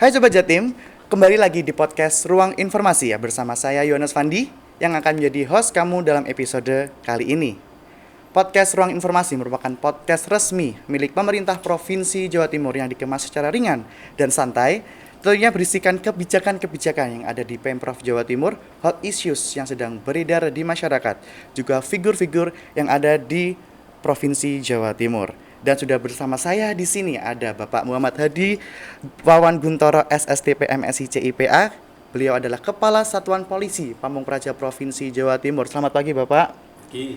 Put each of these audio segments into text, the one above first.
Hai Sobat Jatim, kembali lagi di podcast Ruang Informasi ya bersama saya Yohanes Fandi yang akan menjadi host kamu dalam episode kali ini. Podcast Ruang Informasi merupakan podcast resmi milik pemerintah Provinsi Jawa Timur yang dikemas secara ringan dan santai, tentunya berisikan kebijakan-kebijakan yang ada di Pemprov Jawa Timur, hot issues yang sedang beredar di masyarakat, juga figur-figur yang ada di Provinsi Jawa Timur. Dan sudah bersama saya di sini ada Bapak Muhammad Hadi Wawan Guntoro SSTP MSI CIPA. Beliau adalah Kepala Satuan Polisi Pamung Praja Provinsi Jawa Timur. Selamat pagi Bapak.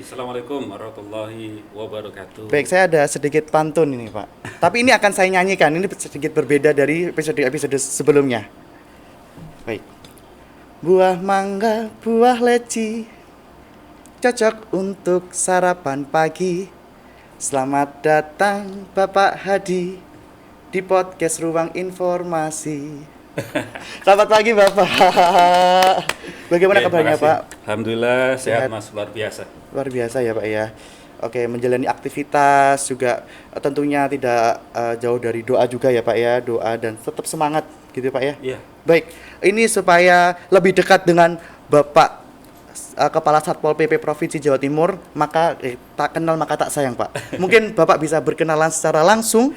Assalamualaikum warahmatullahi wabarakatuh. Baik, saya ada sedikit pantun ini Pak. Tapi ini akan saya nyanyikan, ini sedikit berbeda dari episode sebelumnya. Baik. Buah mangga, buah leci, cocok untuk sarapan pagi. Selamat datang Bapak Hadi di podcast Ruang Informasi. Selamat pagi Bapak. Bagaimana kabarnya Pak? Alhamdulillah sehat Mas, luar biasa. Luar biasa ya Pak ya. Oke, menjalani aktivitas juga tentunya tidak jauh dari doa juga ya Pak ya. Doa dan tetap semangat gitu Pak ya. Iya. Baik, ini supaya lebih dekat dengan Bapak Kepala Satpol PP Provinsi Jawa Timur, maka tak kenal maka tak sayang Pak. Mungkin Bapak bisa berkenalan secara langsung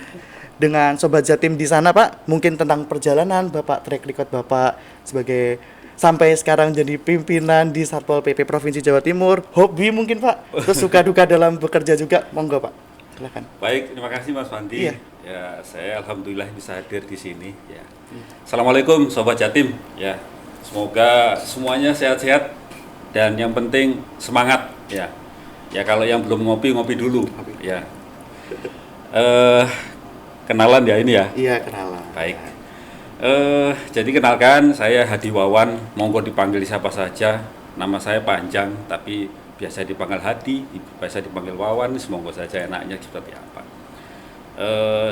dengan Sobat Jatim di sana Pak. Mungkin tentang perjalanan Bapak, track record Bapak sebagai sampai sekarang jadi pimpinan di Satpol PP Provinsi Jawa Timur. Hobi mungkin Pak, terus suka duka dalam bekerja juga, monggo Pak. Silakan. Baik, terima kasih Mas Fandi. Iya. Ya, saya alhamdulillah bisa hadir di sini ya. Assalamualaikum Sobat Jatim ya. Semoga semuanya sehat-sehat. Dan yang penting semangat ya. Ya kalau yang belum ngopi dulu ya. Kenalan ya ini ya. Iya, kenalan. Baik. Jadi kenalkan saya Hadi Wawan, monggo dipanggil siapa saja. Nama saya panjang tapi biasa dipanggil Hadi, biasa dipanggil Wawan, semoga saja enaknya seperti apa.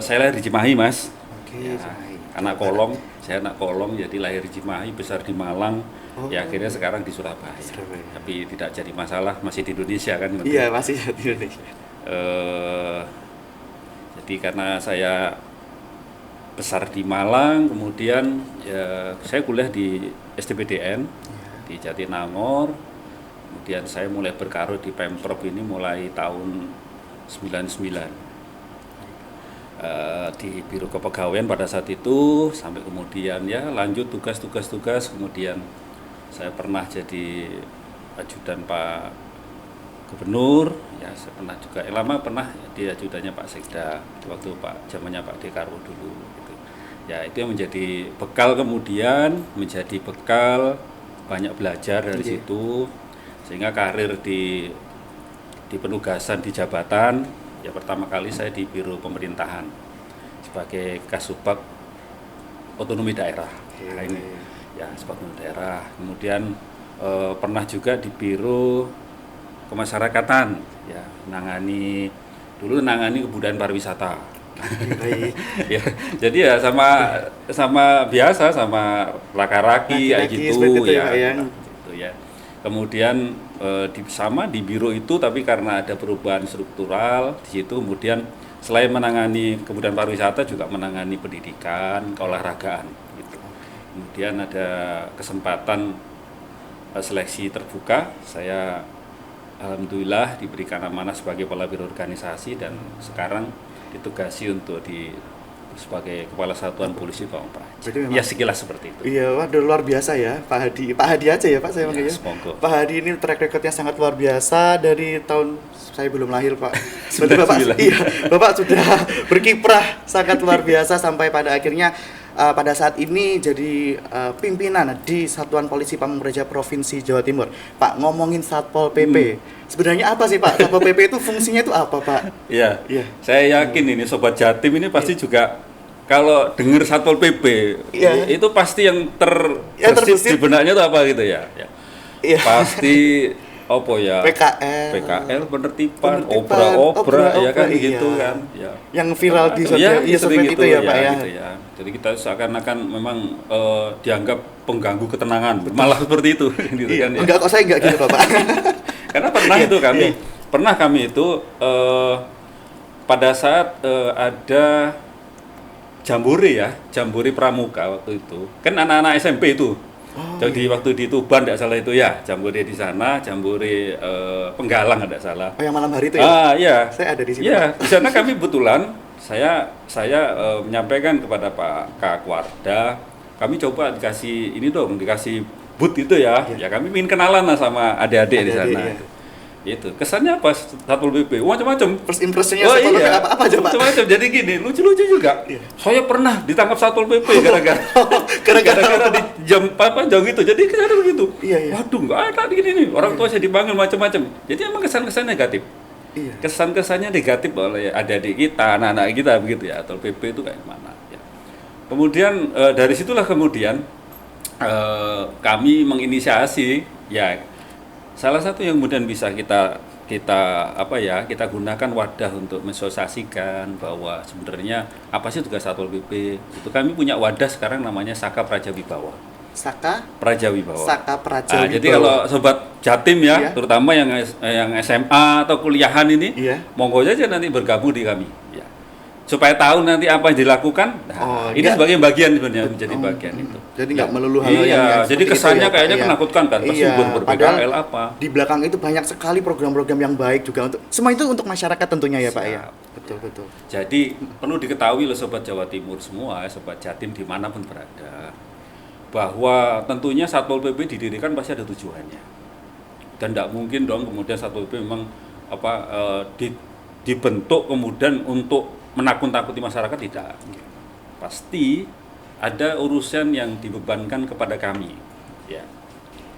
Saya lahir di Cimahi Mas. Oke, Ya, Cimahi. anak Kolong, saya anak Kolong jadi lahir di Cimahi, besar di Malang. Ya akhirnya sekarang di Surabaya. Tapi tidak jadi masalah, masih di Indonesia kan. Iya, masih di Indonesia. Jadi karena saya besar di Malang, kemudian ya, saya kuliah di STPDN di Jatinangor. Kemudian saya mulai berkarir di Pemprov ini mulai tahun 99. Di Biro Kepegawaian pada saat itu sampai kemudian ya lanjut tugas, kemudian saya pernah jadi ajudan Pak Gubernur, ya saya pernah juga lama pernah di ajudannya Pak Sekda waktu zamannya Pak Dekarwo dulu gitu. Ya itu yang menjadi bekal, kemudian menjadi bekal banyak belajar dari situ sehingga karir di penugasan di jabatan ya pertama kali saya di Biro Pemerintahan sebagai Kasubag Otonomi Daerah. Nah, ini ya sebagai daerah. Kemudian pernah juga di Biro Kemasyarakatan ya menangani kebudayaan pariwisata. Ya, jadi ya sama biasa sama laki-laki kayak gitu ya. Gitu ya. Kemudian di biro itu tapi karena ada perubahan struktural di situ, kemudian selain menangani kebudayaan pariwisata juga menangani pendidikan, keolahragaan gitu. Kemudian ada kesempatan seleksi terbuka, saya alhamdulillah diberikan amanah sebagai kepala biro organisasi dan sekarang ditugasi untuk sebagai Kepala Satuan Polisi Pamung Praja. Ya sekilas seperti itu. Iya, waduh luar biasa ya Pak Hadi. Pak Hadi aja ya Pak saya manggilnya. Semoga. Pak Hadi ini track recordnya sangat luar biasa dari tahun saya belum lahir Pak. Berarti Bapak, iya, Bapak sudah berkiprah sangat luar biasa sampai pada akhirnya pada saat ini jadi pimpinan di Satuan Polisi Pamung Praja Provinsi Jawa Timur. Pak, ngomongin Satpol PP, sebenarnya apa sih Pak? Satpol PP itu fungsinya itu apa Pak? Iya, saya yakin ini Sobat Jatim ini pasti juga kalau dengar Satpol PP itu pasti yang terbesit di benaknya itu apa gitu ya. Pasti apa ya? PKL, penertiban, obra ya kan gitu kan. Ya. Yang viral di sosmed itu ya Pak ya. Gitu ya. Jadi kita seakan-akan memang dianggap pengganggu ketenangan, malah seperti itu gitu kan ya. Enggak, kok saya enggak gitu Bapak. Karena pernah itu kami itu pada saat ada jambore pramuka waktu itu. Kan anak-anak SMP itu. Jadi waktu di Tuban tidak salah itu ya, jambore di sana, jambore Penggalang tidak salah. Oh, yang malam hari itu ya? Iya. Saya ada di situ. Iya, di sana kami kebetulan saya menyampaikan kepada Pak Kakwarda, kami coba dikasih booth itu ya. Ya kami ingin kenalan lah sama adik-adik di sana. Iya. Itu kesannya apa Satpol PP macam-macam. First impression-nya Satpol PP apa aja, Pak? Macam-macam. Jadi gini, lucu-lucu juga. Iya. Saya pernah ditangkap Satpol PP gara-gara di jam gitu. Jadi kesana begitu. Iya. Waduh, nggak ada gini nih. Orang tua saya dipanggil macam-macam. Jadi emang kesan-kesan negatif. Iya. Kesan-kesannya negatif oleh adik-adik kita, anak-anak kita begitu ya. Satpol PP itu kayak mana ya. Kemudian dari situlah kemudian kami menginisiasi ya. Salah satu yang kemudian bisa kita gunakan wadah untuk mensosialisasikan bahwa sebenarnya apa sih tugas Satpol PP. Itu kami punya wadah sekarang namanya Saka Praja Wibawa. Saka Prajawibawa. Prajawibawa. Jadi kalau sobat Jatim ya, Iya. terutama yang SMA atau kuliahan ini, Iya. monggo saja nanti bergabung di kami. Ya. Supaya tahu nanti apa yang dilakukan. Nah, ini enggak. sebagai bagian sebenarnya menjadi bagian itu. Jadi nggak melulu hal Iya, yang jadi seperti kesannya itu ya, Pak, kayaknya ya. menakutkan kan, pasti Iya, ber-PKL apa. Di belakang itu banyak sekali program-program yang baik juga untuk semua itu untuk masyarakat tentunya ya, Pak ya. Siap. Betul. Jadi perlu diketahui oleh sobat Jawa Timur semua, sobat Jatim dimanapun berada, bahwa tentunya Satpol PP didirikan pasti ada tujuannya. Dan tidak mungkin dong kemudian Satpol PP memang dibentuk kemudian untuk menakut-nakuti masyarakat, tidak. Pasti ada urusan yang dibebankan kepada kami. Ya.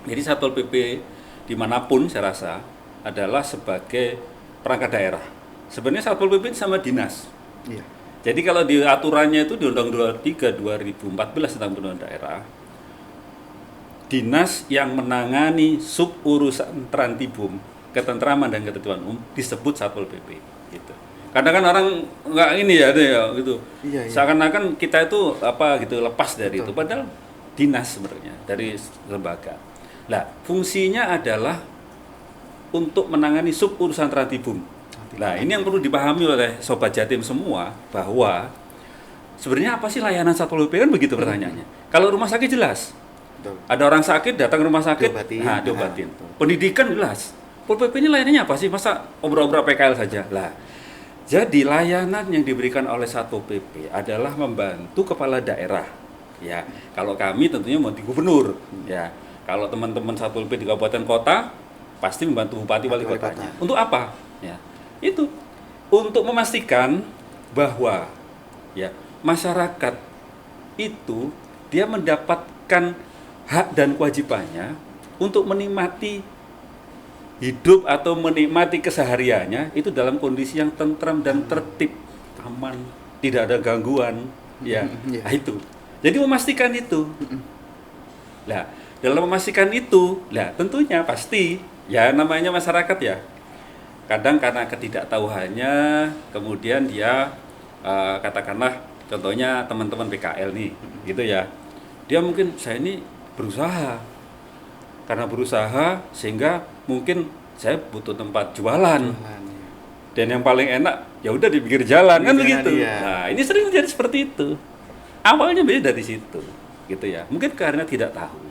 Jadi Satpol PP dimanapun saya rasa adalah sebagai perangkat daerah. Sebenarnya Satpol PP sama dinas. Iya. Jadi kalau di aturannya itu di Undang-Undang 23 2014 tentang pengelolaan daerah, dinas yang menangani sub urusan Trantibum, ketentraman dan ketertiban umum disebut Satpol PP. Gitu. Karena kan orang nggak ini ya, gitu. Iya. Seakan-akan kita itu lepas dari itu, padahal dinas sebenarnya dari lembaga. Nah, fungsinya adalah untuk menangani sub urusan Trantibum. Nah, ini yang perlu dipahami oleh sobat Jatim semua, bahwa sebenarnya apa sih layanan Satpol PP, kan begitu pertanyaannya. Kalau rumah sakit jelas. Betul. Ada orang sakit datang ke rumah sakit, diobatin. Pendidikan jelas. Satpol PP ini layanannya apa sih? Masa obrol-obrol PKL saja? Lah. Jadi layanan yang diberikan oleh Satpol PP adalah membantu kepala daerah. Ya, kalau kami tentunya membantu gubernur. Ya, kalau teman-teman Satpol PP di kabupaten kota pasti membantu bupati wali kotanya. Untuk apa? Ya, itu untuk memastikan bahwa ya masyarakat itu dia mendapatkan hak dan kewajibannya untuk menikmati hidup atau menikmati kesehariannya itu dalam kondisi yang tentram dan tertib, aman, tidak ada gangguan, ya. Nah, itu. Jadi memastikan itu. Nah, dalam memastikan itu, tentunya pasti ya namanya masyarakat ya. Kadang karena ketidaktahuannya, kemudian dia katakanlah contohnya teman-teman PKL nih, gitu ya. Dia mungkin saya ini berusaha. Karena berusaha sehingga mungkin saya butuh tempat jualan. Dan yang paling enak ya udah di pinggir jalan kan begitu. Iya. Nah, ini sering terjadi seperti itu. Awalnya beda dari situ, gitu ya. Mungkin karena tidak tahu.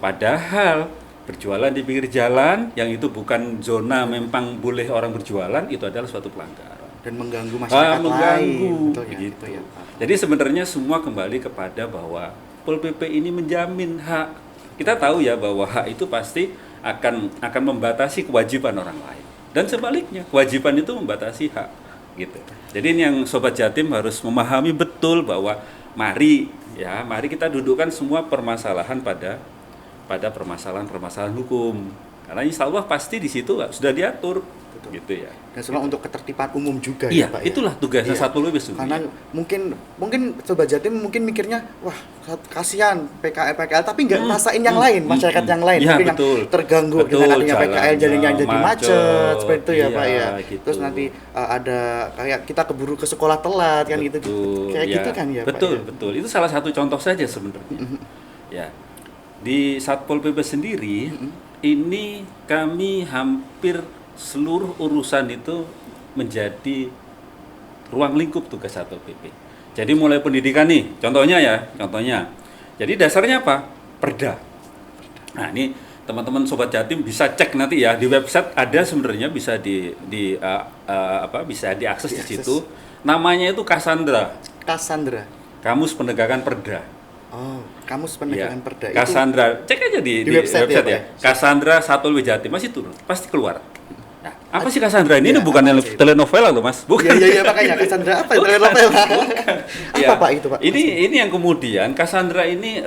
Padahal berjualan di pinggir jalan yang itu bukan zona memang boleh orang berjualan, itu adalah suatu pelanggaran dan mengganggu masyarakat lain. Betul ya, gitu. ya, Jadi sebenarnya semua kembali kepada bahwa Satpol PP ini menjamin hak. Kita tahu ya bahwa hak itu pasti akan membatasi kewajiban orang lain. Dan sebaliknya, kewajiban itu membatasi hak, gitu. Jadi ini yang sobat Jatim harus memahami betul bahwa mari kita dudukkan semua permasalahan pada permasalahan hukum. Karena insya Allah pasti di situ sudah diatur. Betul. Gitu ya. Dan semua untuk ketertiban umum juga iya, ya Pak. Itulah tugasnya Satpol PP. Karena mungkin sobat Jatim mungkin mikirnya wah kasihan PKL tapi nggak rasain yang lain, masyarakat yang lain ya, mungkin betul. yang terganggu dengan adanya PKL jalannya jadi macet seperti itu ya Pak ya. Gitu. Terus nanti ada kayak kita keburu ke sekolah telat kan gitu ya. kan ya Pak. Betul. Itu salah satu contoh saja sebenarnya. Ya. Di Satpol PP sendiri ini kami hampir seluruh urusan itu menjadi ruang lingkup tugas Satpol PP. Jadi mulai pendidikan nih, contohnya. Jadi dasarnya apa? Perda. Nah, ini teman-teman Sobat Jatim bisa cek nanti ya di website ada sebenarnya bisa bisa diakses di situ. Namanya itu Cassandra. Cassandra. Kamus Penegakan Perda. Oh, Kamus Penegakan Perda. Cassandra. Cek aja di website ya. Cassandra Satpol PP Jatim masih turun, pasti keluar. Nah, apa sih Cassandra ini? Ini bukan telenovela loh, Mas. Bukan. Iya, makanya Cassandra apa telenovela? Apa Pak itu, Pak? Ini yang kemudian Cassandra ini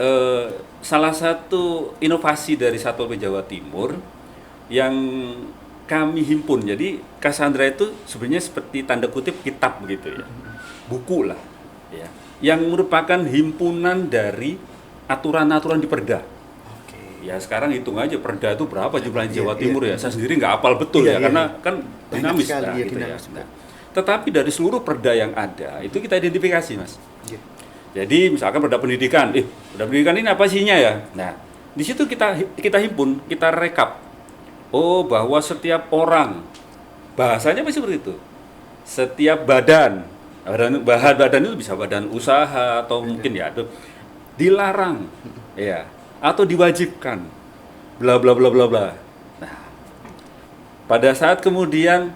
salah satu inovasi dari Satpol PP Jawa Timur yang kami himpun. Jadi Cassandra itu sebenarnya seperti tanda kutip kitab begitu ya. Buku lah ya. Yang merupakan himpunan dari aturan-aturan di Perda. Ya sekarang hitung aja Perda itu berapa jumlahnya di Jawa Timur ya. Saya sendiri nggak hafal betul karena kan dinamis lah gitu ya. Tetapi dari seluruh Perda yang ada itu kita identifikasi, Mas. Jadi misalkan Perda Pendidikan, Perda Pendidikan ini apa isinya ya? Nah, di situ kita himpun, kita rekap. Oh, bahwa setiap orang bahasanya pasti seperti itu. Setiap badan itu bisa badan usaha atau mungkin ya itu dilarang ya atau diwajibkan bla bla bla bla bla. Nah, pada saat kemudian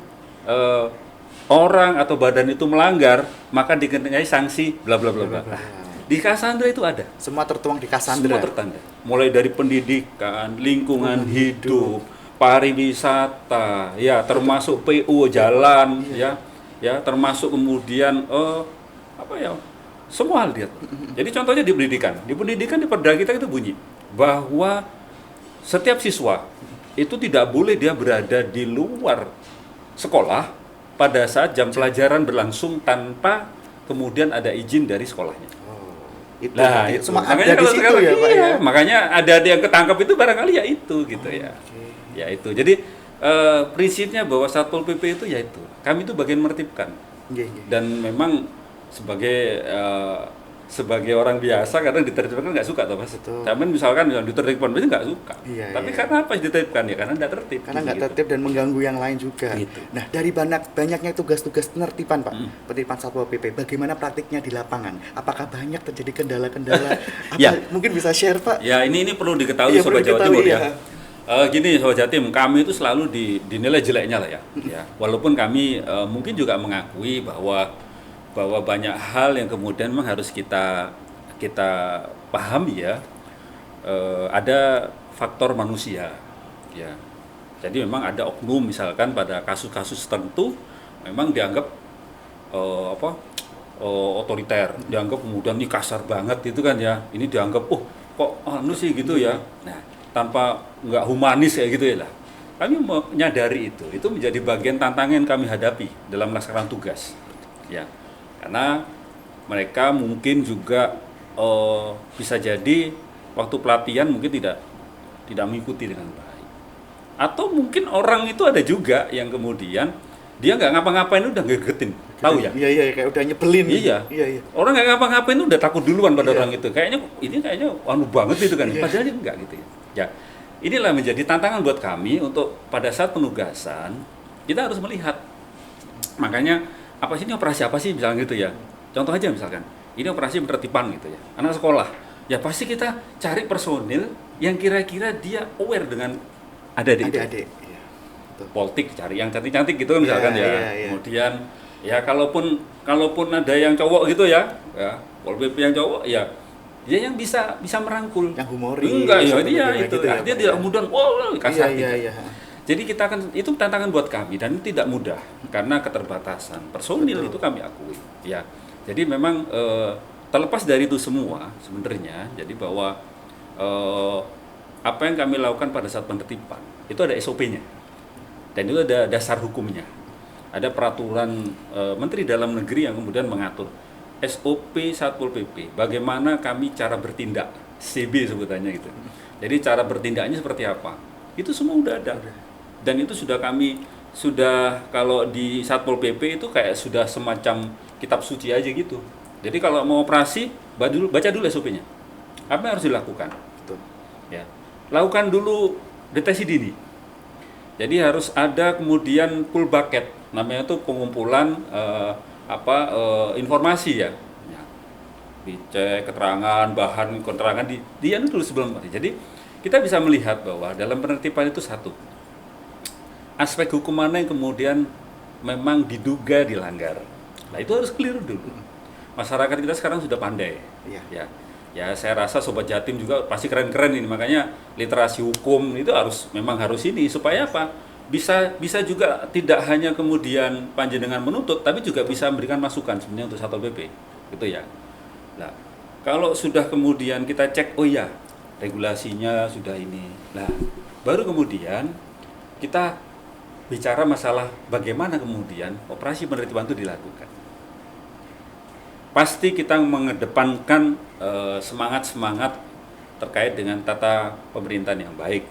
orang atau badan itu melanggar, maka dikenai sanksi bla bla bla bla. Nah, di Cassandra itu ada. Semua tertuang di Cassandra. Semua tertanda. Mulai dari pendidikan, lingkungan hidup, pariwisata, ya termasuk PU jalan, ya termasuk kemudian semua hal dia. Jadi contohnya di pendidikan. Di pendidikan di Perda kita itu bunyi bahwa setiap siswa itu tidak boleh dia berada di luar sekolah pada saat jam pelajaran berlangsung tanpa kemudian ada izin dari sekolahnya. Itu cuma ada di situ sekarang, ya, Pak ya. Makanya ada yang ketangkap itu barangkali ya itu gitu ya. Ya itu. Jadi prinsipnya bahwa Satpol PP itu ya itu. Kami itu bagian menertibkan. Dan memang sebagai orang biasa kadang ditertibkan nggak suka toh, Mas. Tapi misalkan yang ditertibkan pasti nggak suka. Tapi karena apa ditertibkan ya? Karena nggak tertib. Karena nggak tertib dan mengganggu yang lain juga. Gitu. Nah, dari banyaknya tugas-tugas penertiban, Pak, penertiban Satpol PP, bagaimana praktiknya di lapangan? Apakah banyak terjadi kendala-kendala? Mungkin bisa share, Pak? Ya, ini perlu diketahui Sobat Jawa Timur ya. Gini Sobat Jatim, kami itu selalu dinilai jeleknya lah ya. Walaupun kami mungkin juga mengakui bahwa banyak hal yang kemudian memang harus kita pahami ya. Ada faktor manusia ya. Jadi memang ada oknum misalkan pada kasus-kasus tertentu memang dianggap otoriter, dianggap kemudian ini kasar banget itu kan ya. Ini dianggap kok sih gitu ya. Nah, tanpa nggak humanis kayak gitu ya lah. Kami menyadari itu menjadi bagian tantangan yang kami hadapi dalam melaksanakan tugas. Ya, karena mereka mungkin juga bisa jadi waktu pelatihan mungkin tidak mengikuti dengan baik. Atau mungkin orang itu ada juga yang kemudian dia nggak ngapa-ngapain udah ngegetin, tahu ya? Iya, kayak udah nyebelin. Iya. Orang nggak ngapa-ngapain udah takut duluan pada orang itu. Kayaknya anu banget itu kan. Padahal enggak gitu ya. Ya, inilah menjadi tantangan buat kami untuk pada saat penugasan kita harus melihat. Makanya apa sih ini operasi apa sih misalnya gitu ya. Contoh aja misalkan, ini operasi penertiban gitu ya. Anak sekolah. Ya pasti kita cari personil yang kira-kira dia aware dengan adik-adik. Iya. Politik cari yang cantik-cantik gitu misalkan ya. Kemudian ya kalaupun ada yang cowok gitu ya Pol PP yang cowok ya dia yang bisa merangkul, yang humoris. Enggak ya dia itu gitu, dia tidak mudah kasar gitu. Iya. Jadi itu tantangan buat kami dan tidak mudah karena keterbatasan personil. Itu kami akui ya. Jadi memang terlepas dari itu semua sebenarnya jadi bahwa apa yang kami lakukan pada saat penertiban itu ada SOP-nya dan itu ada dasar hukumnya, ada peraturan Menteri Dalam Negeri yang kemudian mengatur SOP Satpol PP, bagaimana kami cara bertindak, CB sebutannya gitu. Jadi cara bertindaknya seperti apa? Itu semua udah ada. Dan itu sudah kalau di Satpol PP itu kayak sudah semacam kitab suci aja gitu. Jadi kalau mau operasi, baca dulu SOP-nya. Apa yang harus dilakukan? Betul. Ya. Lakukan dulu deteksi dini. Jadi harus ada kemudian full bucket, namanya itu pengumpulan informasi ya. dicek keterangan, bahan keterangan di anu dulu sebelum. Jadi kita bisa melihat bahwa dalam penertiban itu satu, aspek hukum mana yang kemudian memang diduga dilanggar. Nah itu harus clear dulu. Masyarakat kita sekarang sudah pandai. Iya. Ya saya rasa Sobat Jatim juga pasti keren-keren ini, makanya literasi hukum itu memang harus ini supaya apa? Bisa juga tidak hanya kemudian panjenengan menuntut, tapi juga bisa memberikan masukan sebenarnya untuk Satpol PP, gitu ya. Nah, kalau sudah kemudian kita cek, oh ya regulasinya sudah ini, nah baru kemudian kita bicara masalah bagaimana kemudian operasi penertiban itu dilakukan. Pasti kita mengedepankan semangat-semangat terkait dengan tata pemerintahan yang baik.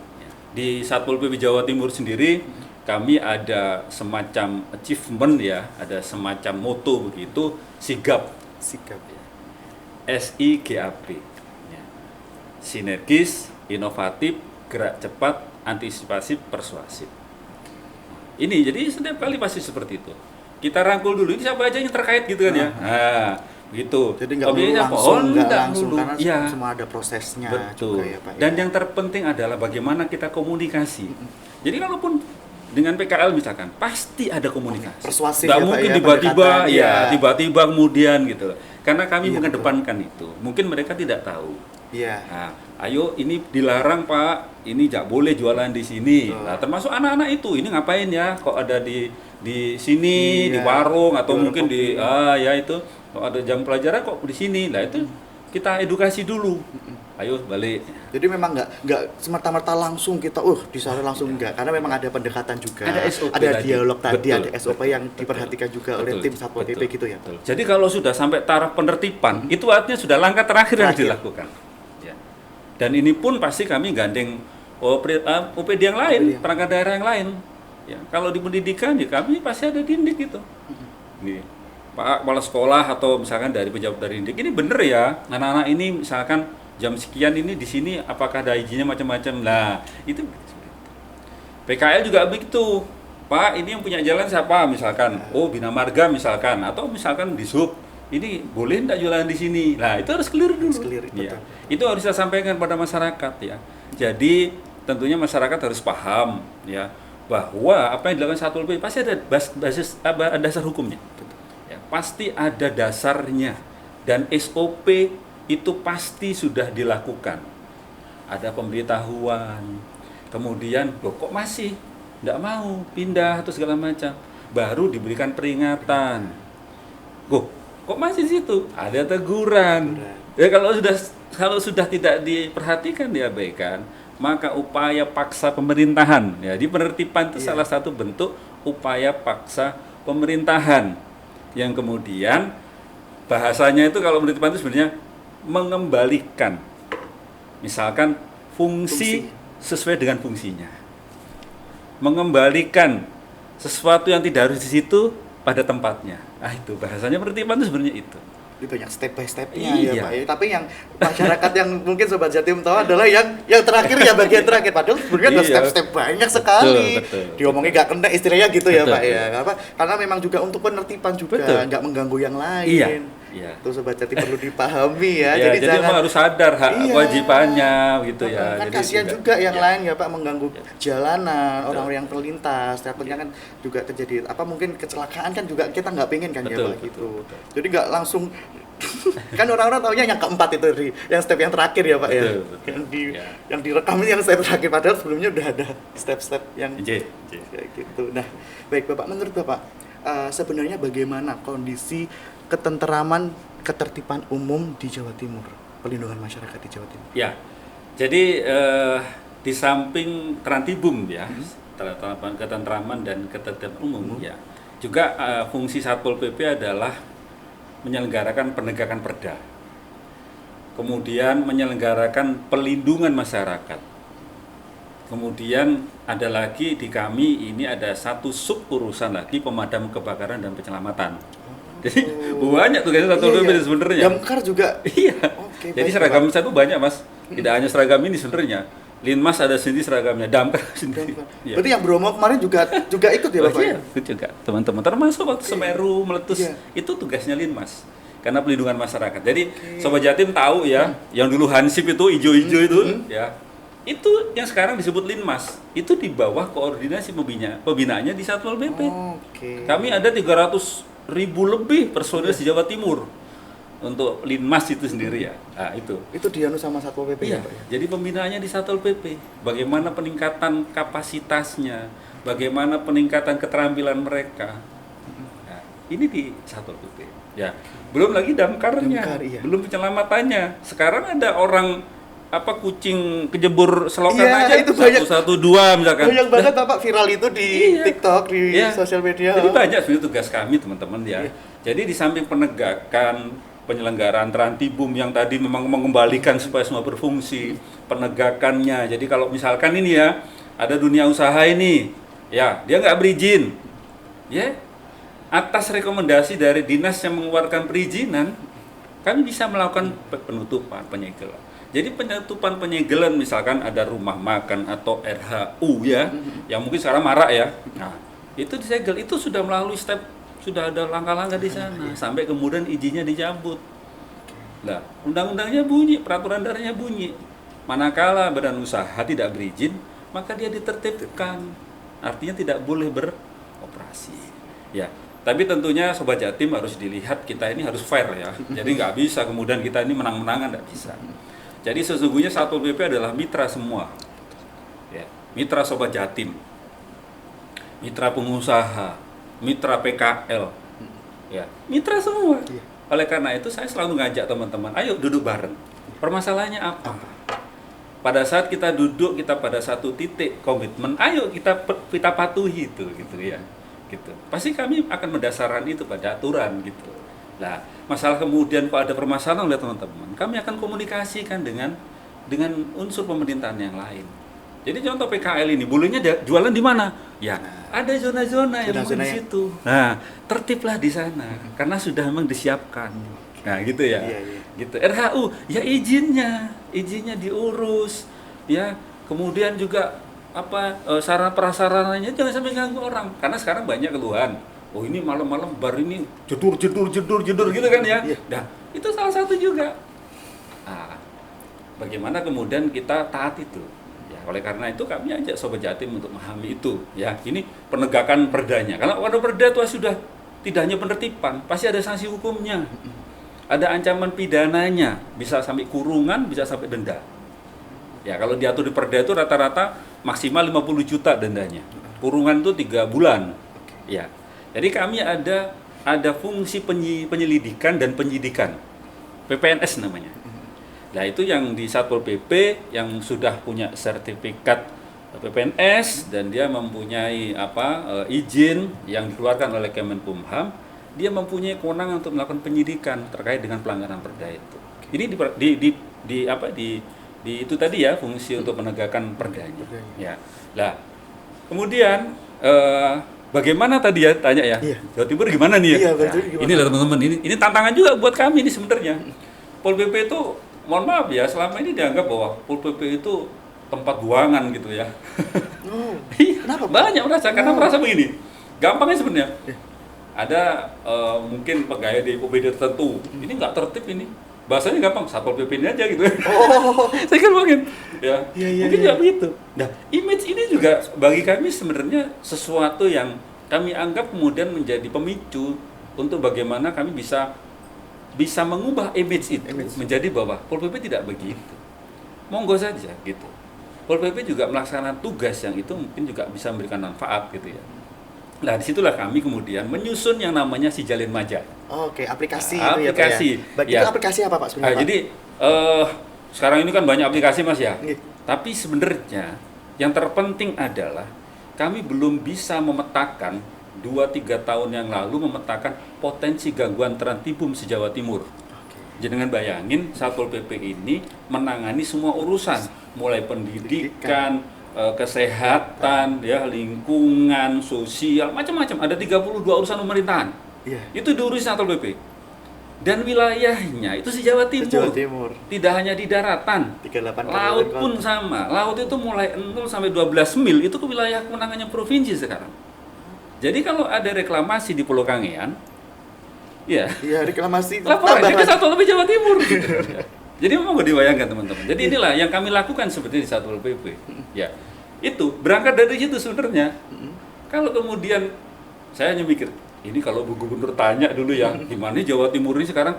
Di Satpol PP Jawa Timur sendiri kami ada semacam achievement ya, ada semacam moto begitu, sigap ya. SIGAP ya. Sinergis, inovatif, gerak cepat, antisipasi, persuasif. Ini jadi setiap kali pasti seperti itu. Kita rangkul dulu ini siapa aja yang terkait gitu kan ya. Nah, gitu. Jadi nggak langsung karena ya. semua ada prosesnya. Betul. Juga ya, Pak. Dan yang terpenting adalah bagaimana kita komunikasi. Jadi kalaupun dengan PKL misalkan pasti ada komunikasi. Persuasif nggak ya, mungkin Pak, tiba-tiba tiba-tiba kemudian gitu loh. Karena kami mengedepankan itu. Mungkin mereka tidak tahu. Iya. Nah, ayo ini dilarang Pak, ini nggak boleh jualan di sini. Nah, termasuk anak-anak itu, ini ngapain ya? Kok ada di sini, di warung atau mungkin di itu, kok ada jam pelajaran kok di sini. Nah itu kita edukasi dulu. Ayo balik. Jadi memang nggak semerta-merta langsung kita di sana langsung enggak, karena memang ada pendekatan juga, ada SOP ada dialog tadi, betul, ada SOP yang diperhatikan juga oleh tim Satpol PP gitu ya. Betul. Jadi kalau sudah sampai taraf penertiban, itu artinya sudah langkah terakhir yang dilakukan. Ya. Dan ini pun pasti kami gandeng OPD yang lain, perangkat daerah yang lain. Ya, kalau di pendidikan ya kami pasti ada dindik gitu. Nih, Pak kepala sekolah atau misalkan dari pejabat dari dindik, ini bener ya, anak-anak ini misalkan jam sekian ini di sini apakah ada izinnya macam-macam. Nah, itu PKL juga begitu. Pak, ini yang punya jalan siapa misalkan? Oh, Bina Marga misalkan, atau misalkan di sub. Ini boleh enggak jualan di sini? Nah, itu harus clear dulu. Ya. Itu harus saya sampaikan pada masyarakat ya. Jadi, tentunya masyarakat harus paham ya bahwa apa yang dilakukan Satpol PP pasti ada dasar hukumnya. Ya, pasti ada dasarnya dan SOP itu pasti sudah dilakukan. Ada pemberitahuan, kemudian kok masih tidak mau pindah atau segala macam, baru diberikan peringatan. Kok masih di situ? Ada teguran. Ya kalau sudah tidak diperhatikan diabaikan, maka upaya paksa pemerintahan ya di penertiban itu salah satu bentuk upaya paksa pemerintahan yang kemudian bahasanya itu kalau penertiban itu sebenarnya mengembalikan misalkan fungsi sesuai dengan fungsinya, mengembalikan sesuatu yang tidak harus di situ pada tempatnya. Itu bahasanya penertiban itu sebenarnya itu. Banyak step by step-nya ya Pak. Tapi yang masyarakat yang mungkin Sobat Jatim tahu adalah yang terakhir ya, bagian terakhir. Padahal sebenarnya ada step-step banyak sekali. Betul. Diomongin nggak kena istilahnya gitu ya Pak ya. Karena memang juga untuk penertiban juga nggak mengganggu yang lain. Iya. Itu Sobat Jatim perlu dipahami ya. Jadi memang harus sadar kewajibannya gitu ya. Kan kasihan juga yang lain ya Pak, mengganggu jalanan, orang-orang yang terlintas. Takutnya kan juga terjadi mungkin kecelakaan kan juga kita nggak pengen kan ya Pak gitu. Jadi nggak langsung kan orang-orang taunya yang keempat itu yang step yang terakhir ya Pak ya. Yang direkam ini yang step terakhir, padahal sebelumnya udah ada step-step yang kayak gitu. Nah, baik Bapak, menurut Bapak sebenarnya bagaimana kondisi ketenteraman ketertiban umum di Jawa Timur, pelindungan masyarakat di Jawa Timur? Ya, jadi di samping Trantibum ya, ketenteraman dan ketertiban umum ya, juga fungsi Satpol PP adalah menyelenggarakan penegakan perda, kemudian menyelenggarakan pelindungan masyarakat, kemudian ada lagi di kami ini ada satu sub urusan lagi pemadam kebakaran dan penyelamatan. Jadi banyak tugasnya Satpol PP sebenarnya. Damkar juga. Iya. Jadi seragam satu banyak Mas. Tidak hanya seragam ini sebenarnya. Linmas ada sendiri seragamnya, Damkar sendiri. Berarti yang Bromo kemarin juga ikut ya Bapak? Iya, ikut juga. Teman-teman termasuk waktu Semeru meletus itu tugasnya Linmas. karena pelindungan masyarakat. Jadi Sobat Jatim tahu ya, yang dulu Hansip itu hijau-hijau itu ya. Itu yang sekarang disebut Linmas. Itu di bawah koordinasi pembinaannya di Satpol PP. Kami ada 300.000 lebih personil di Jawa Timur untuk Linmas itu sendiri ya. Nah, itu. Itu dianu sama Satpol PP Iya. ya, Pak ya? Jadi pembinaannya di Satpol PP. Bagaimana peningkatan kapasitasnya, bagaimana peningkatan keterampilan mereka. Nah, ini di Satpol PP. Ya. Belum lagi damkarnya, iya. belum penyelamatannya. Sekarang ada orang kucing kejebur selokan Iya, aja itu banyak. 112 misalkan. Banyak banget Bapak viral itu di Iya. TikTok, di Iya. sosial media. Jadi banyak sebenarnya tugas kami teman-teman ya. Iya. Jadi di samping penegakan penyelenggaraan Trantibum yang tadi memang mengembalikan supaya semua berfungsi, penegakannya. Jadi kalau misalkan ini ya, ada dunia usaha ini, ya dia nggak berizin, ya atas rekomendasi dari dinas yang mengeluarkan perizinan, kami bisa melakukan penutupan, penyegelan. Jadi penutupan penyegelan misalkan ada rumah makan atau RHU ya, yang mungkin sekarang marak ya. Nah, itu disegel, itu sudah melalui step, sudah ada langkah-langkah di sana sampai kemudian izinnya dicabut. Nah, undang-undangnya bunyi, peraturan daerahnya bunyi. Manakala badan usaha tidak berizin, maka dia ditertibkan. Artinya tidak boleh beroperasi. Ya, tapi tentunya Sobat Jatim harus dilihat, kita ini harus fair ya. Jadi nggak bisa kemudian kita ini menang-menangan, nggak bisa. Jadi sesungguhnya Satpol PP adalah mitra semua, ya, mitra Sobat Jatim, mitra pengusaha, mitra PKL, ya, mitra semua. Oleh karena itu saya selalu ngajak teman-teman, ayo duduk bareng. Permasalahannya apa? Pada saat kita duduk, kita pada satu titik komitmen, ayo kita patuhi itu, gitu ya, gitu. Pasti kami akan mendasarkan itu pada aturan, gitu. Nah, masalah kemudian kalau ada permasalahan oleh teman-teman, kami akan komunikasikan dengan unsur pemerintahan yang lain. Jadi contoh PKL ini, bolehnya jualan di mana? Ya, ada zona-zona yang di situ. Nah, tertiblah di sana karena sudah memang disiapkan. Nah, gitu ya. Gitu. RHU, ya izinnya diurus, ya. Kemudian juga sarana prasarananya jangan sampai ganggu orang. Karena sekarang banyak keluhan. Oh, ini malam-malam bar ini jedur gitu kan ya. Nah, itu salah satu juga. Nah, bagaimana kemudian kita taat itu? Ya, oleh karena itu kami ajak Sobat Jatim untuk memahami itu. Ya, ini penegakan perdanya. Karena ada perda itu sudah tidak hanya penertiban, pasti ada sanksi hukumnya. Ada ancaman pidananya, bisa sampai kurungan, bisa sampai denda. Ya, kalau diatur di perda itu rata-rata maksimal 50 juta dendanya. Kurungan itu 3 bulan. Ya. Jadi kami ada fungsi penyelidikan dan penyidikan, PPNS namanya. Nah, itu yang di Satpol PP yang sudah punya sertifikat PPNS dan dia mempunyai izin yang dikeluarkan oleh Kemenkumham, dia mempunyai kewenangan untuk melakukan penyidikan terkait dengan pelanggaran perda itu. Ini di itu tadi ya, fungsi untuk menegakkan perdanya. Ya. Nah, kemudian bagaimana tadi ya tanya ya? Iya. Jawa Timur gimana nih ya? Iya, gimana? Ini lah teman-teman, ini tantangan juga buat kami ini sebenarnya. Pol PP itu, mohon maaf ya, selama ini dianggap bahwa Pol PP itu tempat buangan gitu ya. Kenapa? Banyak merasa, karena merasa begini. Gampangnya sebenarnya. Ada mungkin pegawai di OBD tertentu, ini nggak tertib ini. Bahasanya gampang, Satpol PP ini aja gitu. Saya kan mungkin ya, mungkin nggak begitu. Nah, image ini juga bagi kami sebenarnya sesuatu yang kami anggap kemudian menjadi pemicu untuk bagaimana kami bisa mengubah image itu menjadi bahwa Pol PP tidak begitu. Monggo saja gitu. Pol PP juga melaksanakan tugas yang itu mungkin juga bisa memberikan manfaat gitu ya. Nah, disitulah kami kemudian menyusun yang namanya Si Jalin Maja. Oke, aplikasi itu aplikasi. ya, Pak ya. Itu aplikasi apa Pak sebenarnya? Jadi sekarang ini kan banyak aplikasi Mas ya. Iya. Tapi sebenarnya yang terpenting adalah kami belum bisa memetakan 2-3 tahun yang lalu memetakan potensi gangguan Trantibum se-Jawa Timur. Jangan bayangin Satpol PP ini menangani semua urusan, mulai pendidikan, kesehatan, ya, lingkungan, sosial, macam-macam. Ada 32 urusan pemerintahan. Itu diurus Satpol PP. Dan wilayahnya itu se-Jawa Timur. Tidak hanya di daratan. 38 laut pun sama. Laut itu mulai 0 sampai 12 mil itu ke wilayah kewenangannya provinsi sekarang. Jadi kalau ada reklamasi di Pulau Kangean, Iya. Iya, reklamasi Laporannya ke tambahan. Satpol PP Jawa Timur. Gitu. Ya. Jadi memang nggak dibayangkan teman-teman. Jadi inilah yang kami lakukan seperti di Satpol PP. Ya, itu berangkat dari situ sebenarnya. Kalau kemudian saya hanya mikir, ini kalau Bu Gubernur tanya dulu ya, gimana Jawa Timur ini sekarang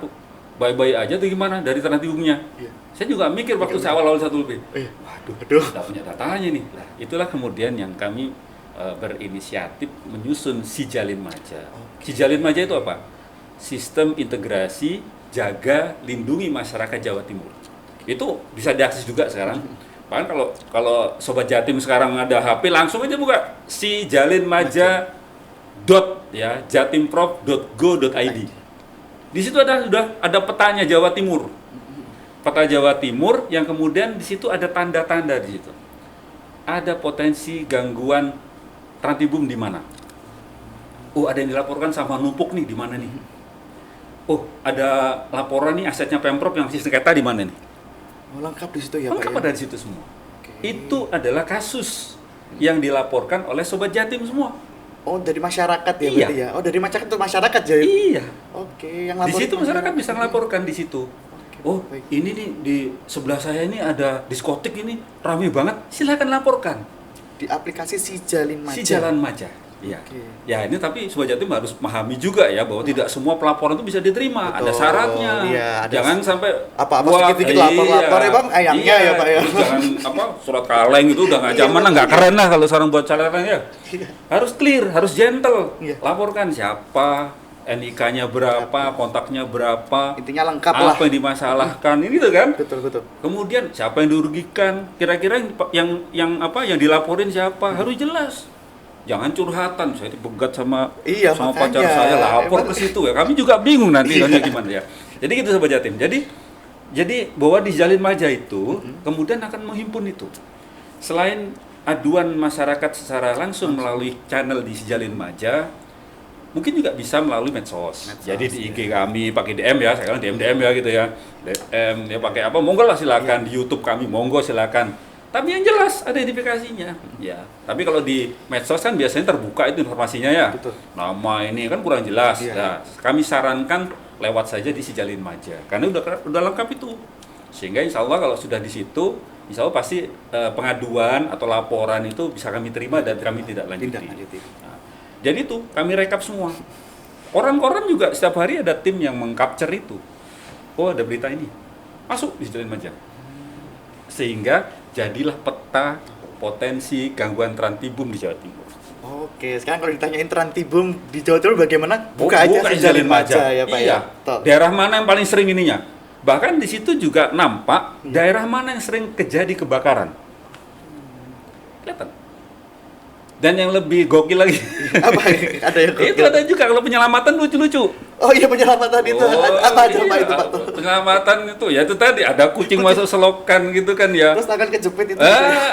baik-baik aja tuh gimana dari Trantibumnya? Iya. Saya juga mikir waktu saya awal-awal Satpol PP. Iya. Waduh, Aduh. nggak punya datanya nih. Nah, itulah kemudian yang kami berinisiatif menyusun Sijalin Maja. Sijalin Maja itu apa? Sistem integrasi jaga lindungi masyarakat Jawa Timur. Itu bisa diakses juga sekarang. Bahkan kalau sobat Jatim sekarang ada HP langsung aja buka jatimprov.go.id. Di situ sudah ada petanya Jawa Timur. Peta Jawa Timur yang kemudian di situ ada tanda-tanda di situ. Ada potensi gangguan Trantibum di mana? Oh, ada yang dilaporkan sama numpuk nih di mana nih? Oh, ada laporan nih asetnya Pemprov yang masih sengketa di mana nih? Oh, lengkap di situ ya, Lengkap Pak. ada di situ semua. Oke. Itu adalah kasus yang dilaporkan oleh sobat Jatim semua. Oh, dari masyarakat ya Iya. berarti ya. Oh, dari masyarakat untuk masyarakat ya. Iya. Oke, yang Di lapor situ masyarakat bisa melaporkan di situ. Oh, baik. ini nih di sebelah saya ini ada diskotik ini ramai banget. Silakan laporkan. Di aplikasi Sijalin Maja. Sijalan Maja. Iya. Oke. Ya, ini tapi sobat Jatim harus memahami juga ya bahwa tidak semua pelaporan itu bisa diterima. Ada Betul. syaratnya. Iya, ada Jangan sampai apa-apa buat- sedikit-sedikit lapor-lapor ya, Bang. Ayamnya ya, Pak ya. Terus jangan surat kaleng itu udah nggak Iya, zaman, betul. nggak keren lah kalau sekarang buat kaleng ya. Iya. Harus clear, harus gentle. Iya. Laporkan siapa, NIK-nya berapa, kontaknya berapa, Intinya lengkap lah. apa yang dimasalahkan, ini tuh kan. Betul. Kemudian siapa yang dirugikan, kira-kira yang dilaporin siapa, harus jelas. Jangan curhatan, saya dipegat sama Iya, sama makanya. pacar saya, lapor ke situ ya. Kami juga bingung nanti Iya. gimana ya. Jadi gitu sobat Jatim. Jadi bahwa di Sijalin Maja itu kemudian akan menghimpun itu. Selain aduan masyarakat secara langsung melalui channel di Sijalin Maja, mungkin juga bisa melalui medsos. Jadi di IG kami pakai DM ya, sekarang DM ya gitu ya. DM ya pakai apa? Monggo lah silakan di YouTube kami, monggo silakan. Tapi yang jelas ada identifikasinya. Ya. Tapi kalau di medsos kan biasanya terbuka itu informasinya ya. Betul. Nama ini kan kurang jelas. Iya. Nah, kami sarankan lewat saja di Sijalin Maja. Karena udah lengkap itu. Sehingga insya Allah kalau sudah di situ, insya Allah pasti pengaduan atau laporan itu bisa kami terima dan kami tidak lanjuti. Nah, jadi itu kami rekap semua. Koran-koran juga setiap hari ada tim yang mengcapture itu. Oh, ada berita ini. Masuk di Sijalin Maja. Sehingga jadilah peta potensi gangguan Trantibum di Jawa Timur. Oke, sekarang kalau ditanyain Trantibum di Jawa Timur bagaimana? Buka aja Sijalin Maja ya, Pak iya. ya. Toh. Daerah mana yang paling sering ininya? Bahkan di situ juga nampak daerah mana yang sering terjadi kebakaran. Kelihatan. Dan yang lebih gokil lagi, Apa ada yang itu ada juga kalau penyelamatan lucu-lucu. Oh iya, penyelamatan itu. Apa aja Pak itu, Pak? Penyelamatan itu ya itu tadi ada kucing masuk selokan gitu kan ya. Terus akan kejepit itu.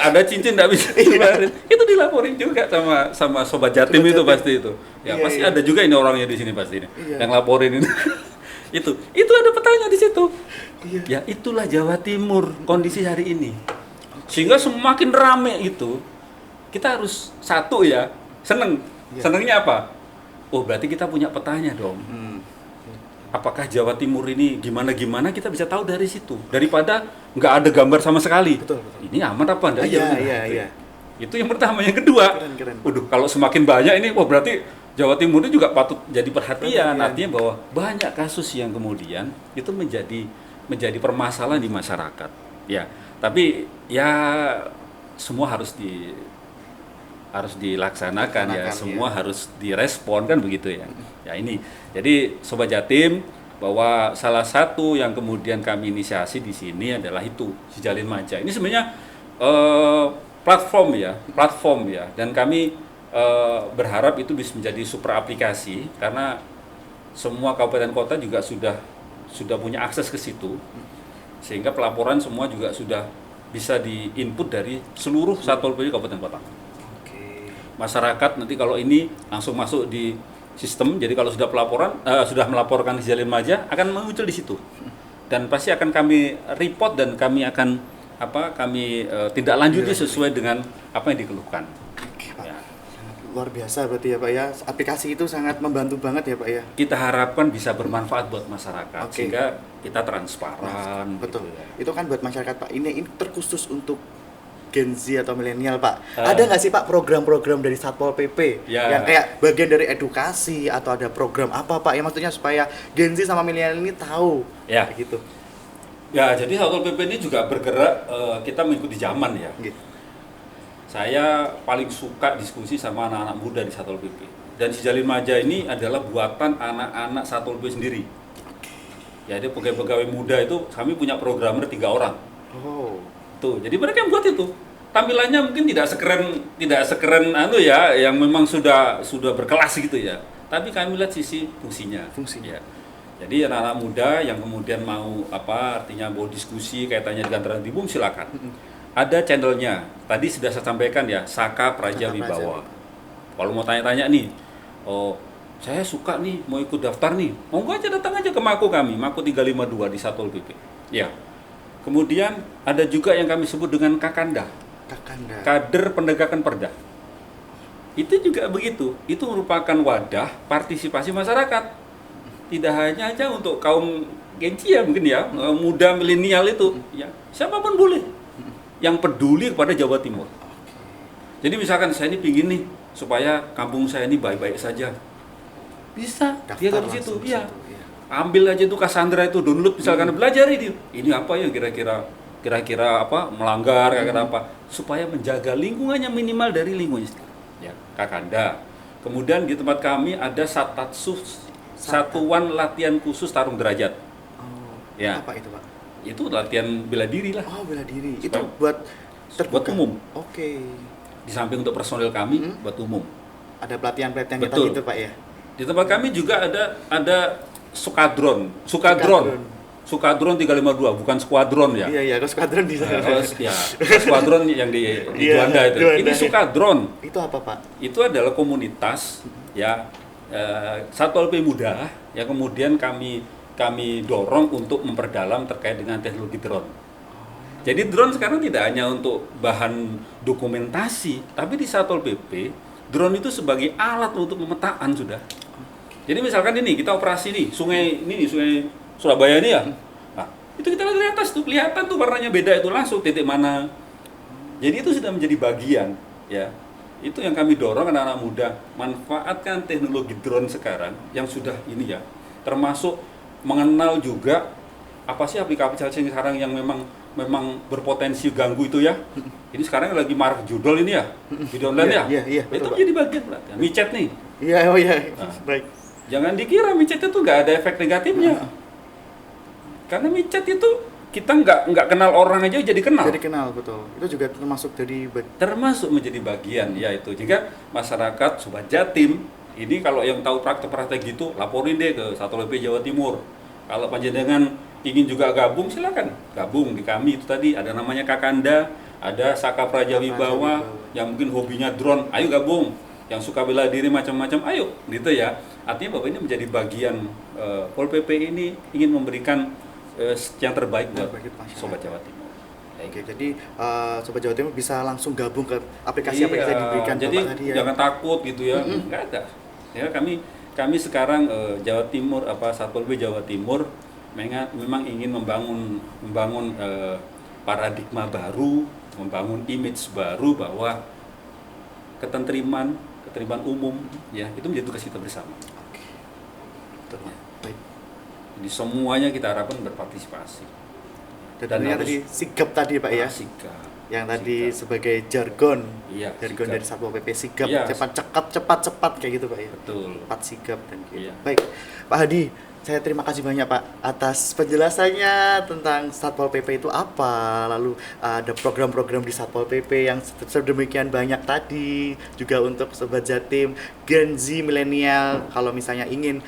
Ada cincin nggak bisa dikeluarin. Itu dilaporin juga sama sobat Jatim Sobat itu Jatim. pasti itu. Ya Iya, pasti iya. ada juga ini orangnya di sini pasti ini. Iya. Yang laporin itu. itu ada petanya di situ. Iya. Ya itulah Jawa Timur kondisi hari ini. Sehingga semakin rame itu kita harus satu ya, seneng. Iya. Senengnya apa? Oh, berarti kita punya petanya dong. Apakah Jawa Timur ini gimana kita bisa tahu dari situ daripada nggak ada gambar sama sekali. Betul. Ini aman apa enggak? Iya. Itu yang pertama. Yang kedua, Keren. waduh, kalau semakin banyak ini, wah berarti Jawa Timur itu juga patut jadi perhatian. Artinya bahwa banyak kasus yang kemudian itu menjadi permasalahan di masyarakat. Ya, tapi ya semua harus dilaksanakan ya, semua harus direspon kan begitu ya. Ya ini. Jadi Sobat Jatim, bahwa salah satu yang kemudian kami inisiasi di sini adalah itu Sijalin Maja. Ini sebenarnya platform ya, dan kami berharap itu bisa menjadi super aplikasi karena semua kabupaten kota juga sudah punya akses ke situ, sehingga pelaporan semua juga sudah bisa di-input dari seluruh Satpol PP kabupaten kota. Masyarakat nanti kalau ini langsung masuk di sistem, jadi kalau sudah sudah melaporkan di Sijalin Maja akan muncul di situ, dan pasti akan kami report dan kami akan tindak lanjuti sesuai dengan apa yang dikeluhkan. Oke, Pak. Ya. Luar biasa berarti ya Pak ya. Aplikasi itu sangat membantu banget ya Pak ya. Kita harapkan bisa bermanfaat buat masyarakat Oke. sehingga kita transparan. Betul. gitu ya. Itu kan buat masyarakat Pak. Ini terkhusus untuk Gen Z atau milenial Pak. Ah. Ada nggak sih Pak program-program dari Satpol PP Ya. yang kayak bagian dari edukasi atau ada program apa Pak? Ya maksudnya supaya Gen Z sama milenial ini tahu. Ya. Kayak gitu. Ya, jadi Satpol PP ini juga bergerak, kita mengikuti zaman ya. Gitu. Saya paling suka diskusi sama anak-anak muda di Satpol PP. Dan si Jalin Maja ini adalah buatan anak-anak Satpol PP sendiri. Jadi pegawai-pegawai muda itu kami punya programmer 3 orang. Oh. Tuh, jadi mereka yang buat itu. Tampilannya mungkin tidak sekeren ya, yang memang sudah berkelas gitu ya. Tapi kami lihat sisi fungsinya. Fungsinya. Ya. Jadi anak-anak muda yang kemudian mau artinya mau diskusi kaitannya dengan Trans silakan. Ada channelnya. Tadi sudah saya sampaikan ya, Saka Praja Saka Wibawa. Praja. Kalau mau tanya-tanya nih, oh saya suka nih mau ikut daftar nih, monggo aja datang aja ke Mako kami, Mako 352 di Satpol PP. Ya. Kemudian ada juga yang kami sebut dengan Kakanda, Kakanda. kader penegakan perda. Itu juga begitu. Itu merupakan wadah partisipasi masyarakat. Tidak hanya aja untuk kaum Genci ya mungkin ya, muda milenial itu, ya siapapun boleh. Yang peduli kepada Jawa Timur. Jadi misalkan saya ini pingin nih supaya kampung saya ini baik-baik saja. Bisa, dia Daftar ke situ, langsung ke iya. situ, iya. Ambil aja tuh Cassandra itu, download misalkan, belajari dia. Ini apa ya kira-kira apa melanggar, kira-kira apa supaya menjaga lingkungannya minimal dari lingkungannya. Ya, Kakanda. Kemudian di tempat kami ada Satatsu, Satuan Latihan Khusus Tarung Derajat. Oh. Ya. Apa itu Pak? Itu latihan bela diri lah. Oh, bela diri. Itu Supaya- buat buat umum. Oke. Di samping untuk personil kami buat umum. Ada pelatihan-pelatihan kita Betul. gitu Pak ya. Di tempat kami juga ada Sukadron. Sukadron. Sukadron 352, bukan skuadron ya. Iya, kok skuadron di sana. Kalau ya, skuadron yang di Iya, Juanda itu. Juanda, Ini iya. Sukadron. Itu apa Pak? Itu adalah komunitas ya Satpol PP muda yang kemudian kami dorong untuk memperdalam terkait dengan teknologi drone. Jadi drone sekarang tidak hanya untuk bahan dokumentasi, tapi di Satpol PP drone itu sebagai alat untuk pemetaan sudah. Jadi misalkan ini kita operasi nih sungai Surabaya ini ya, nah, itu kita lihat dari atas tuh kelihatan tuh warnanya beda itu langsung titik mana. Jadi itu sudah menjadi bagian ya. Itu yang kami dorong anak-anak muda manfaatkan teknologi drone sekarang yang sudah ini ya, termasuk mengenal juga apa sih aplikasi sekarang yang memang berpotensi ganggu itu ya. Ini sekarang lagi marak judul ini ya, video online ya. Iya, Itu betul, Pak. jadi bagian pelatihan. Micet nih, Iya, oh iya. Nah. Baik. jangan dikira micet itu nggak ada efek negatifnya. Karena micet itu kita nggak kenal orang aja jadi kenal. Jadi kenal betul. Itu juga termasuk dari Termasuk menjadi bagian ya itu. Jika masyarakat Sobat Jatim ini kalau yang tahu praktek-praktek gitu laporin deh ke Satpol PP Jawa Timur. Kalau panjenengan ingin juga gabung silakan gabung di kami itu tadi ada namanya Kakanda, ada Saka Praja Wibawa yang mungkin hobinya drone, ayo gabung. Yang suka bela diri macam-macam, ayo gitu ya. Artinya Bapak ini menjadi bagian Pol PP ini ingin memberikan yang terbaik buat bagi masyarakat. Sobat Jawa Timur. Oke, jadi Sobat Jawa Timur bisa langsung gabung ke aplikasi-aplikasi yang diberikan jadi Bapak tadi ya. jangan takut gitu ya, nggak ada. Ya kami sekarang Jawa Timur Satpol PP Jawa Timur memang ingin membangun paradigma baru, membangun image baru bahwa ketentriman umum ya itu menjadi tugas kita bersama. Oke. Betul, Pak. Baik. Jadi semuanya kita harapkan berpartisipasi. Dan ini harus tadi sigap tadi Pak ya. Sigap. Yang tadi Sigap. sebagai jargon. Iya, Jargon sigap. dari Satpol PP sigap, Iya. cepat kayak gitu Pak ya. Betul. Cepat sigap dan gitu. Iya. Baik. Pak Hadi, saya terima kasih banyak Pak atas penjelasannya tentang Satpol PP itu apa, lalu ada program-program di Satpol PP yang sedemikian banyak tadi, juga untuk Sobat Jatim, Gen Z, milenial, kalau misalnya ingin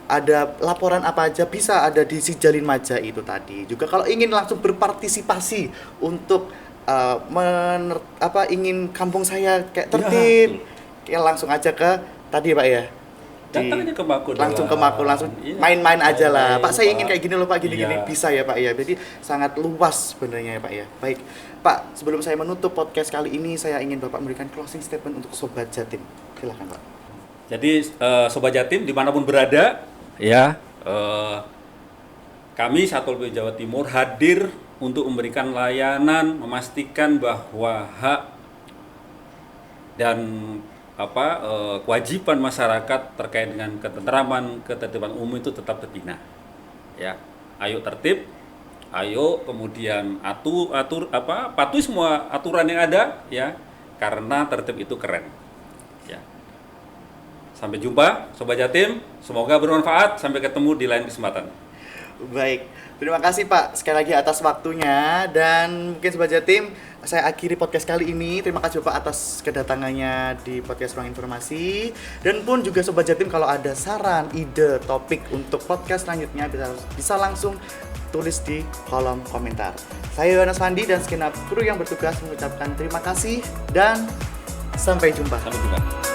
ada laporan apa aja bisa ada di si Jalin Maja itu tadi. Juga kalau ingin langsung berpartisipasi untuk ingin kampung saya kayak tertib, kayak langsung aja ke tadi Pak ya. Datang aja ke Makul. langsung ke Makul, langsung Iya. main-main aja lah. Pak, saya ingin Pak. kayak gini loh Pak, gini-gini. Iya. Bisa ya Pak ya. Jadi sangat luas sebenarnya ya Pak ya. Baik, Pak, sebelum saya menutup podcast kali ini, saya ingin Bapak memberikan closing statement untuk Sobat Jatim. Silakan Pak. Jadi Sobat Jatim dimanapun berada, ya kami Satpol PP Jawa Timur hadir untuk memberikan layanan, memastikan bahwa hak dan kewajiban masyarakat terkait dengan ketentraman, ketertiban umum itu tetap terbina. Ya, ayo tertib, ayo kemudian patuhi semua aturan yang ada, ya, karena tertib itu keren. Ya. Sampai jumpa, Sobat Jatim. Semoga bermanfaat. Sampai ketemu di lain kesempatan. Baik, terima kasih Pak sekali lagi atas waktunya, dan mungkin Sobat Jatim, saya akhiri podcast kali ini. Terima kasih Bapak atas kedatangannya di podcast Ruang Informasi, dan pun juga Sobat Jatim kalau ada saran, ide, topik untuk podcast selanjutnya bisa langsung tulis di kolom komentar. Saya Yohanes Fandi dan segenap kru yang bertugas mengucapkan terima kasih dan sampai jumpa. Sampai jumpa.